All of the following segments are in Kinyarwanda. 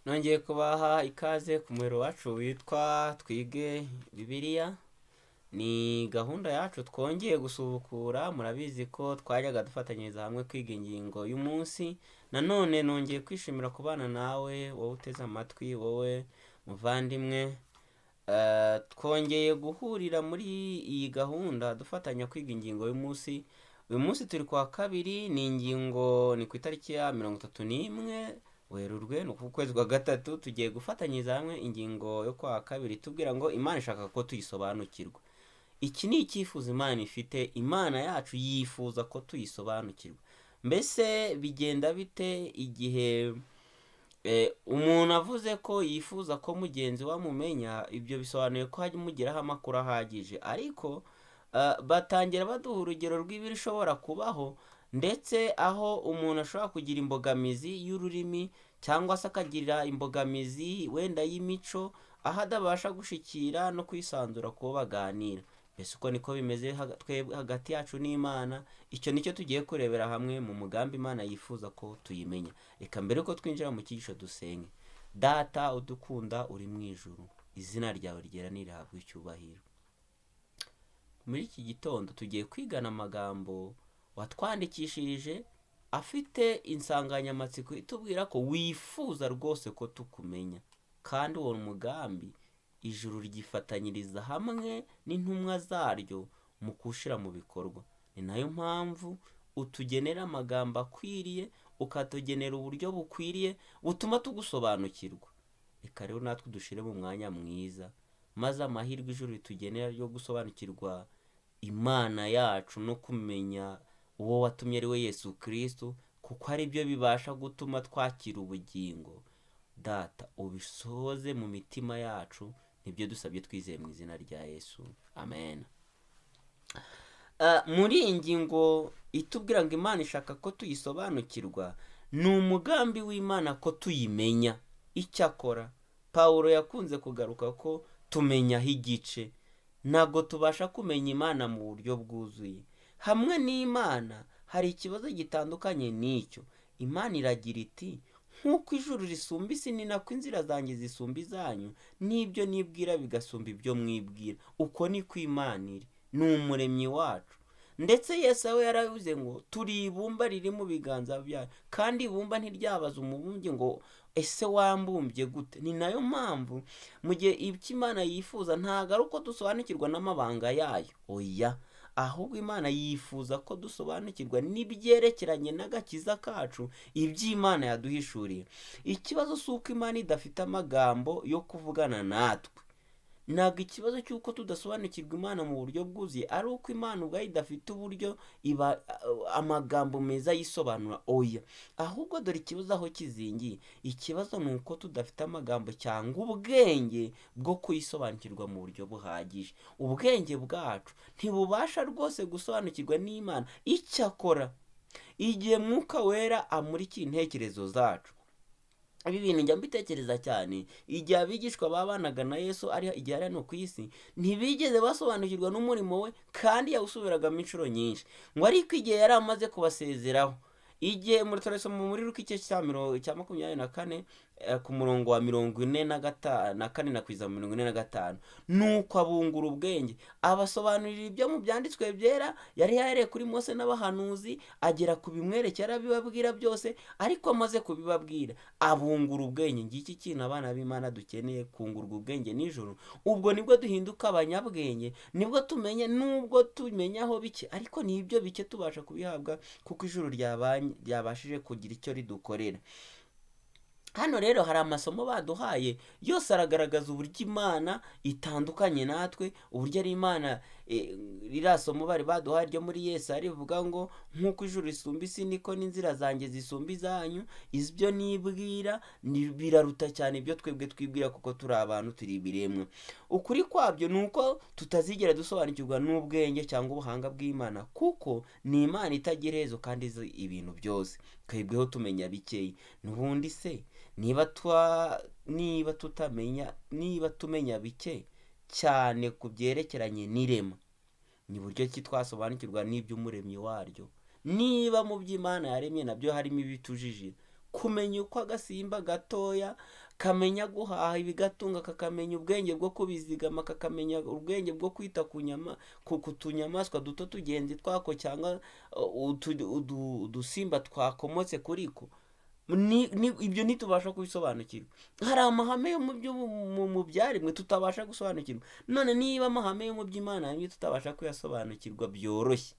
Nongeye kubaha ikaze ku muriro wacu witwa Twige Bibiliya. Ni gahunda yacu twongeye gusubukura, murabizi ko twajyaga dufatanyiriza hamwe kwiga ingingo y'umunsi. Nanone nongeye kwishimira kubana nawe, wowe uteze amatwi, wowe muvandimwe. Twongeye guhurira muri iyi gahunda dufatanya kwiga ingingo y'umunsi. Uyu munsi turi kwa kabiri, ni ku itariki ya 31 Werurwe, ni ukwezi kwa gatatu. Tugiye gufatanyiriza hamwe ingingo yo kwa kabiri tubwira ngo Imana ishaka ko tuyisobanukirwa. Iki ni icyifuzo Imana ifite. Imana yacu yifuza ko tuyisobanukirwa. Mbese bigenda bite igihe umuntu avuze ko yifuza ko mugenzi we amumenya? Ibyo bisobanuye ko hajya amakuru ahagije, ariko batangira baduha urugero rw'ibishobora kubaho, ndetse aho umuntu ashobora kugira imbogamizi y'ururimi cyangwa se akagira imbogamizi wenda y'imico, aho adabasha gushikira no kwisanzura kubo baganira. Mbese uko niko bimeze hagati yacu n'Imana. Icyo nicyo tugiye kurebera hamwe mu mugambi Imana yifuza ko tuyimenya. Reka mbere yuko twinjira mu cyigisho dusenge. Data udukunda uri mu ijuru, izina ryawe ryera nirihabwe icyubahiro. Muri iki gitondo tugiye kwigana amagambo watwandikishirije afite insanganyamatsiko itubwira ko wifuza rwose ko tukumenya, kandi uwo mugambi ijuru ryifatanyiriza hamwe n'intumwa zaryo mu kuwushyira mu bikorwa. Ni nayo mpamvu utugenera amagambo akwiriye, ukatugenera uburyo bukwiriye butuma tugusobanukirwa. Reka rero natwe dushyire mu mwanya mwiza, maze amahirwe ijuru ritugenera yo gusobanukirwa Imana yacu no kumenya uwo watumye ari we Yesu Kristo, kuko ari byo bibasha gutuma twakira ubugingo. Data ubisohoze mu mitima yacu, nibyo dusabye twizeye mu izina rya Yesu, amen. Muri iyi ngingo itubwira ngo Imana ishaka ko tuyisobanukirwa, ni umugambi w'Imana ko tuyimenya. Icyakora Pawulo yakunze kugaruka ko tumenyaho igice, ntabwo tubasha kumenya Imana mu buryo bwuzuye. Hamwe n'Imana hari ikibazo gitandukanye n'icyo. Imana iragira iti, nk'uko ijuru risumba isi ni nako inzira zanjye zisumba izanyu, n'ibyo nibwira bigasumba ibyo mwibwira. Uko niko Imana iri, ni umuremyi wacu. Ndetse Yesu we yaravuze ngo turi ibumba riri mu biganza byayo, kandi ibumba ntiryabaza umubumbyi ngo ese wambumbye gute? Ni nayo mpamvu mu gihe ibyo Imana yifuza ntabwo ari uko dusobanukirwa n'amabanga yayo, oya, ahubwo Imana yifuza ko dusobanukirwa n'ibyerekeranye n'agakiza kacu, iby'Imana yaduhishuriye. Ikibazo si uko Imana idafite amagambo yo kuvugana natwe. Ntabwo ikibazo cy'uko tudasobanukirwa Imana mu buryo bwuzuye ari uko Imana ubwayo idafite uburyo amagambo meza yisobanura, oya. Ahubwo dore ikibazo aho kizingiye. Ikibazo ni uko tudafite amagambo cyangwa ubwenge bwo kuyisobanukirwa mu buryo buhagije. Ubwenge bwacu ntibubasha rwose gusobanukirwa n'Imana. Icyakora igihe Mwuka Wera amurikiye intekerezo zacu, ibi bintu njya mbitekereza cyane. Igihe abigishwa babanaga na Yesu igihe ari hano ku isi, ntibigeze basobanukirwa n'umurimo we, kandi yawusubiragamo inshuro nyinshi. Ngo ariko igihe yari amaze kubasezeraho, igihe turasoma muri Luka igice cya 24 ku murongo wa 44 na kwiza 45, nuko abungura ubwenge abasobanurira ibyo mu byanditswe byera yari yahereye kuri Mose n'abahanuzi, agera ku bimwerekera bibabwira byose. Ariko amaze kubibabwira abungura ubwenge. Ngiki kintu abana b'Imana dukeneye, kungurwa ubwenge n'ijuru. Ubwo nibwo duhinduka abanyabwenge, nibwo tumenye, nubwo tumenyaho bike, ariko nibyo bike tubasha kubihabwa kuko ijuru ryabashije kugira icyo ridukorera. Hano rero hari amasomo baduhaye, yose aragaragaza uburyo Imana itandukanye natwe, uburyo ari Imana. Ririya somo bari baduhaye ryo muri Yesu rivuga ngo nk'uko ijuru risumba isi niko n'inzira zanjye zisumba izanyu, ibyo nibwira biraruta cyane ibyo twebwe twibwira, kuko turi abantu, turi ibiremwa. Ukuri kwabyo ni uko tutazigera dusobanukirwa n'ubwenge cyangwa ubuhanga bw'Imana, kuko ni Imana itagira iherezo kandi izi ibintu byose. Twebweho tumenya bikeya. N'ubundi se niba tumenya bike cyane ku byerekeranye n'irema, ni buryo ki twasobanukirwa n'iby'umuremyi waryo? Niba mu by'Imana yaremye nabyo harimo ibitujijira, kumenya uko agasimba gatoya kamenya guhaha ibigatunga, kakamenya ubwenge bwo kubizigama, kakamenya ubwenge bwo kwita ku tunyamaswa duto tugenzi twako, cyangwa udusimba twakomotse kuri ko. Ibyo ntitubasha kubisobanukirwa. Hari amahame yo mu byaremwe tutabasha gusobanukirwa. None niba amahame yo mu by'Imana hamwe tutabasha kuyasobanukirwa byoroshye,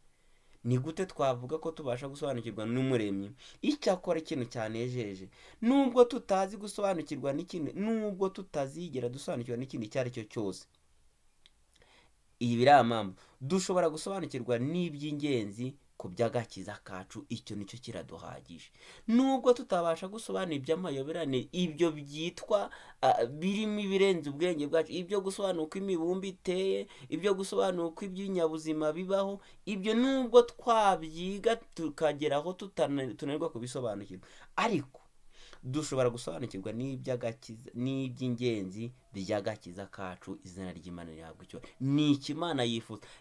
ni gute twavuga ko tubasha gusobanukirwa n'umuremyi? Icyakora ikintu cyanejeje, nubwo tutazi gusobanukirwa n'ikindi, nubwo tutazigera dusobanukirwa n'ikindi icyo ari cyo cyose, iyi biramambu dushobora gusobanukirwa n'iby'ingenzi ku by'agakiza kacu. Icyo nicyo kiraduhagije. Nubwo tutabasha gusobanura iby'amayoberane, ibyo byitwa birimo ibirenze ubwenge bwacu, ibyo gusobanura uko imibumbe iteye, ibyo gusobanura uko iby'inyabuzima bibaho, ibyo nubwo twabyiga tukageraho tunanirwa kubisobanukirwa, ariko dushobora gusobanukirwa n'iby'ingenzi by'agakiza kacu. Izina ry'Imana rihabwa icyubahiro. Ni iki Imana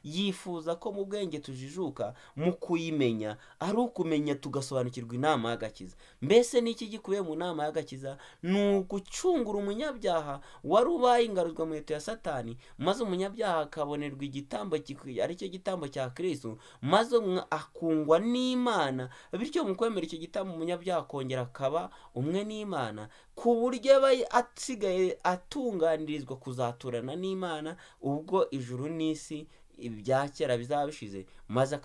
yifuza ko mu bwenge tujijuka mu kuyimenya, ari ukumenya tugasobanukirwa inama y'agakiza. Mbese n'iki gikubiye mu nama y'agakiza? Ni ugucungura umunyabyaha wari ubaye ingaruzwa mu leta ya Satani, maze umunyabyaha akabonerwa igitambo ari cyo gitambo cya Kristo, maze akungwa n'Imana. Bityo mu kwemera icyo gitambo umunyabyaha akongera akaba umwe n'Imana, ku buryo aba asigaye atunganirizwa kuzaturana n'Imana ubwo ijuru n'isi ibya kera bizaba bishize, maze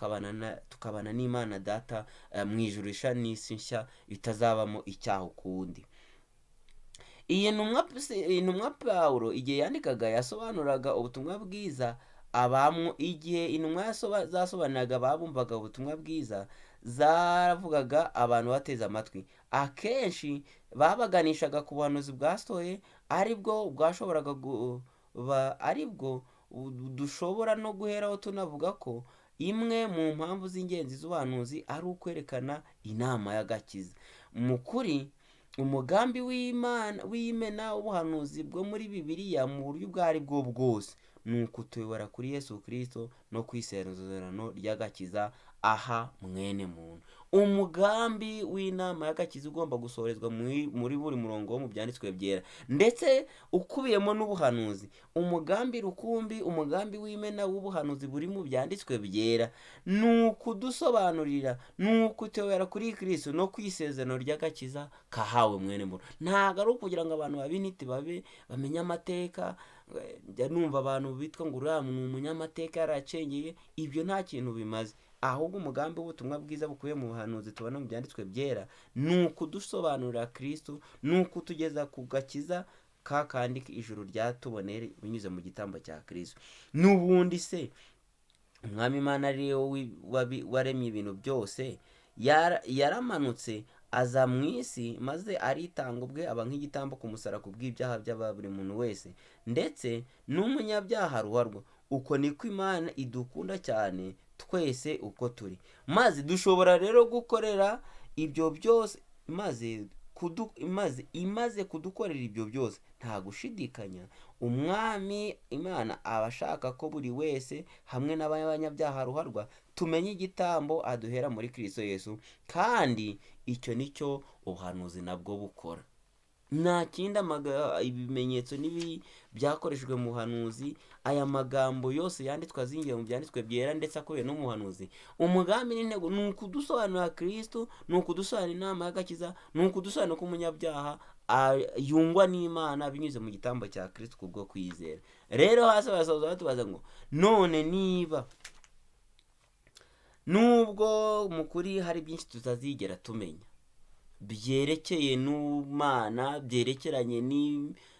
tukabana n'Imana Data mu ijuru rishya n'isi nshya bitazabamo icyaha ukundi. Iyi ntumwa Pawulo igihe yandikaga yasobanuraga ubutumwa bwiza igihe intumwa zasobanuraga ababumvaga ubutumwa bwiza, zaravugaga abantu bateze amatwi. Akenshi babaganishaga ku buhanuzi bwasohoye, aribwo bwashoboraga aribwo dushobora no guheraho tunavuga ko imwe mu mpamvu z'ingenzi z'ubuhanuzi ari ukwerekana inama y'agakiza. Mu kuri, umugambi w'Imana w'ubuhanuzi bwo muri Bibiliya mu buryo ubwo ari bwo bwose ni ukutuyobora kuri Yesu Kristo no ku isezerano ry'agakiza aha mwene muntu. Umugambi w'inama y'agakiza ugomba gusohorezwa muri buri murongo wo mu byanditswe byera, ndetse ukubiyemo n'ubuhanuzi. Umugambi rukumbi, umugambi w'Imana w'ubuhanuzi buri mu byanditswe byera ni ukudusobanurira, ni ukutuyobora kuri Kristo no ku isezerano ry'agakiza kahawe mwene muntu. Ntabwo ari ukugira ngo abantu babiniti bamenye amateka. Njya numva abantu bitwa ngo uriya ni umunyamateka yaracengeye. Ibyo nta kintu bimaze. Ahubwo umugambi w'ubutumwa bwiza bukubiye mu buhanuzi tubona mu byanditswe byera ni ukudusobanurira Kristo, ni ukutugeza ku gakiza kandi ijuru ryatubonere binyuze mu gitambo cya Kristo. N'ubundi se Umwami Imana ariwe waremye ibintu byose, yaramanutse aza mu isi, maze aritanga ubwe aba nk'igitambo ku musaraba ku bw'ibyaha by'aba buri muntu wese, ndetse n'umunyabyaha ruharwa. Uko niko Imana idukunda cyane twese uko turi, maze dushobora rero gukorera ibyo byose, imaze kudukorera ibyo byose, nta gushidikanya Umwami Imana aba ashaka ko buri wese hamwe n'abanyabyaha ruharwa tumenya igitambo aduhera muri Kristo Yesu, kandi icyo nicyo ubuhanuzi nabwo bukora. Nta kindi ibimenyetso n'ibi byakoreshejwe mu buhanuzi, aya magambo yose yanditswe azingiye mu byanditswe byera ndetse akubiye no mu buhanuzi. Umugambi n'intego ni ukudusobanurira Kristo, ni ukudusobanurira inama y'agakiza, ni ukudusobanurira ko umunyabyaha yungwa n'Imana binyuze mu gitambo cya Kristo kubwo kwizera. Rero hasi barasoza batubaza ngo none nubwo mu kuri hari byinshi tutazigera tumenya byerekeye n'Imana, byerekeranye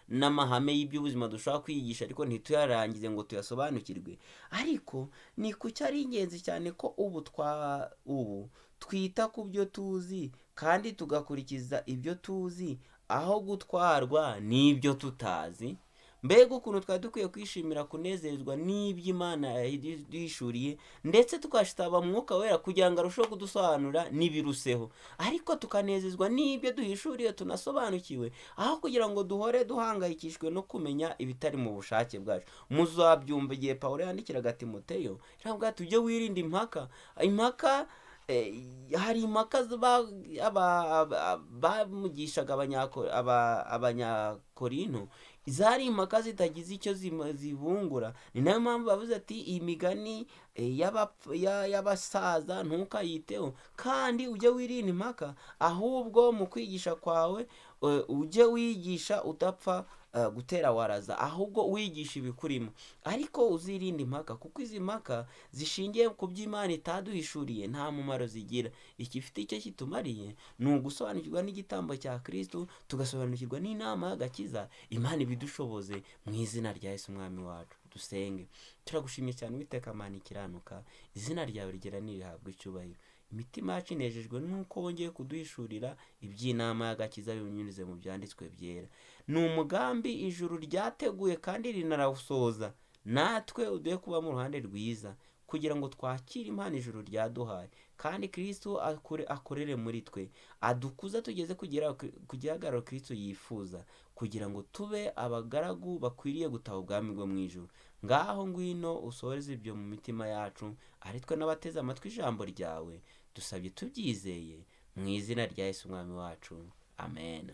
n'amahame y'iby'ubuzima dushobora kwigisha ariko ntituyarangize ngo tuyasobanukirwe, ariko ni kuki ari ingenzi cyane ko ubu twita ku byo tuzi kandi tugakurikiza ibyo tuzi aho gutwarwa n'ibyo tutazi. Mbega ukuntu twari dukwiye kwishimira kunezerezwa n'iby'Imana yahishuriye, ndetse tukashitaba Mwuka Wera kugira ngo arusheho kudusobanura n'ibiruseho, ariko tukanezezwa n'ibyo duhishuriye tunasobanukiwe, aho kugira ngo duhore duhangayikishwe no kumenya ibitari mu bushake bwacu. Muzabyumva igihe Pawulo yandikiraga Timoteyo, iravuga ati ujye wirinda impaka hari impaka bamugishaga abanyakorinto, zari impaka zitagize icyo zibungura. Ni nayo mpamvu bavuze ati iyi migani y'abasaza ntukayiteho, kandi ujye wirinda impaka, ahubwo mu kwigisha kwawe ujye wigisha udapfa gutera waraza, ahubwo wigisha ibikurimo. Ariko uzirinde impaka, kuko izi mpaka zishingiye ku by'Imana itaduhishuriye nta mumaro zigira. Ikifite icyo kitumariye ni ugusobanukirwa n'igitambo cya Kristo, tugasobanukirwa n'inama y'agakiza. Imana ibidushoboze mu izina rya Yesu umwami wacu. Dusenge. Turagushimye cyane Uwiteka Mana ikiranuka, izina ryawe rigera nirihabwa icyubahiro. Imitima yacu inejejwe nuko wongeye kuduhishurira iby'inama y'agakiza binyuze mu byanditswe byera. Ni umugambi ijuru ryateguye kandi rinarawusohoza, natwe uduhe kuba mu ruhande rwiza, kugira ngo twakire impano ijuru ryaduhaye, kandi Kristo akorere muri twe, adukuza tugeze ku gihagararo Kristo yifuza, kugira ngo tube abagaragu bakwiriye gutaha ubwami bwo mu ijuru. Ngaho ngwino usohoreze ibyo mu mitima yacu, ari twe n'abateze amatwi ijambo ryawe, dusabye tubyizeye mu izina rya Yesu umwami wacu, amen.